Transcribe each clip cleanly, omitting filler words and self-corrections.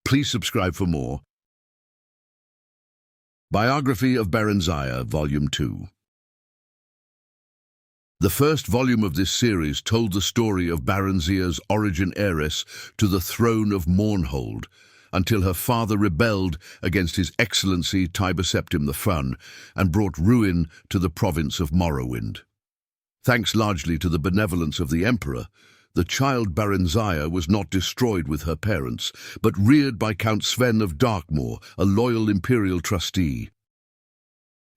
Please subscribe for more. Biography of Barenziah, Volume 2. The first volume of this series told the story of Barenziah's origin heiress to the throne of Mournhold, until her father rebelled against His Excellency Tiber Septim the Fun and brought ruin to the province of Morrowind. Thanks largely to the benevolence of the Emperor, the child Barenziah was not destroyed with her parents, but reared by Count Sven of Darkmoor, a loyal imperial trustee.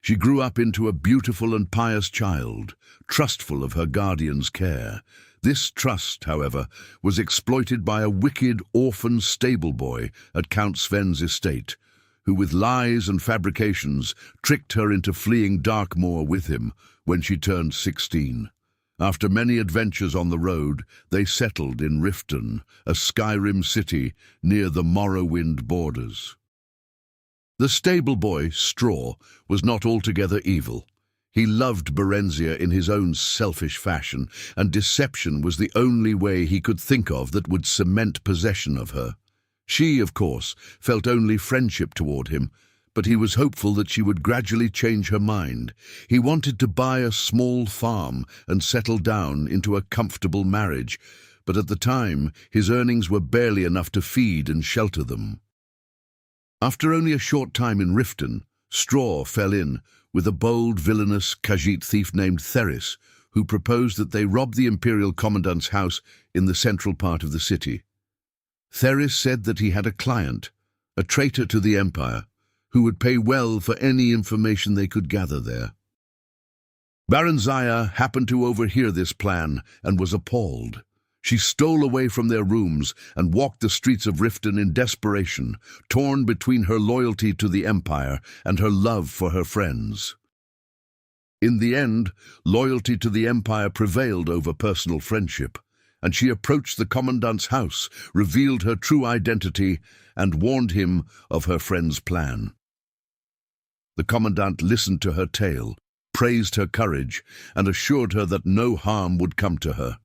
She grew up into a beautiful and pious child, trustful of her guardian's care. This trust, however, was exploited by a wicked orphan stable boy at Count Sven's estate, who with lies and fabrications tricked her into fleeing Darkmoor with him when she turned 16. After many adventures on the road, they settled in Riften, a Skyrim city near the Morrowind borders. The stable boy, Straw, was not altogether evil. He loved Barenziah in his own selfish fashion, and deception was the only way he could think of that would cement possession of her. She, of course, felt only friendship toward him, but he was hopeful that she would gradually change her mind. He wanted to buy a small farm and settle down into a comfortable marriage, but at the time his earnings were barely enough to feed and shelter them. After only a short time in Riften, Straw fell in with a bold, villainous Khajiit thief named Theris, who proposed that they rob the Imperial Commandant's house in the central part of the city. Theris said that he had a client, a traitor to the Empire, who would pay well for any information they could gather there. Barenziah happened to overhear this plan and was appalled. She stole away from their rooms and walked the streets of Riften in desperation, torn between her loyalty to the Empire and her love for her friends. In the end, loyalty to the Empire prevailed over personal friendship, and she approached the Commandant's house, revealed her true identity, and warned him of her friend's plan. The Commandant listened to her tale, praised her courage, and assured her that no harm would come to her.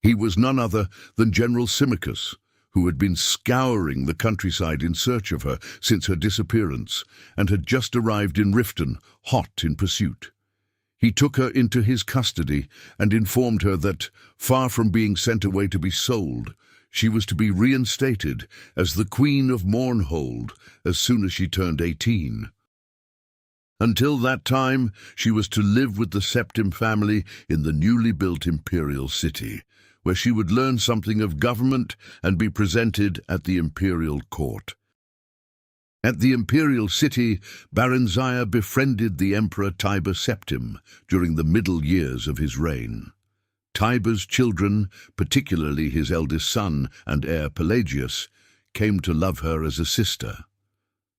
He was none other than General Symmachus, who had been scouring the countryside in search of her since her disappearance, and had just arrived in Riften, hot in pursuit. He took her into his custody and informed her that, far from being sent away to be sold, she was to be reinstated as the Queen of Mournhold as soon as she turned 18. Until that time, she was to live with the Septim family in the newly built imperial city, where she would learn something of government and be presented at the imperial court. At the imperial city, Barenziah befriended the Emperor Tiber Septim during the middle years of his reign. Tiber's children, particularly his eldest son and heir Pelagius, came to love her as a sister.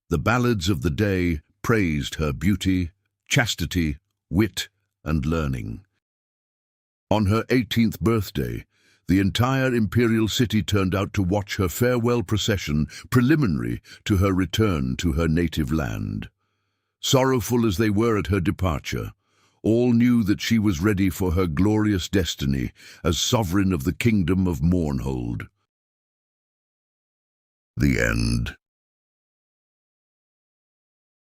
The ballads of the day praised her beauty, chastity, wit, and learning. On her 18th birthday, the entire imperial city turned out to watch her farewell procession preliminary to her return to her native land. Sorrowful as they were at her departure, all knew that she was ready for her glorious destiny as sovereign of the kingdom of Mournhold. The end.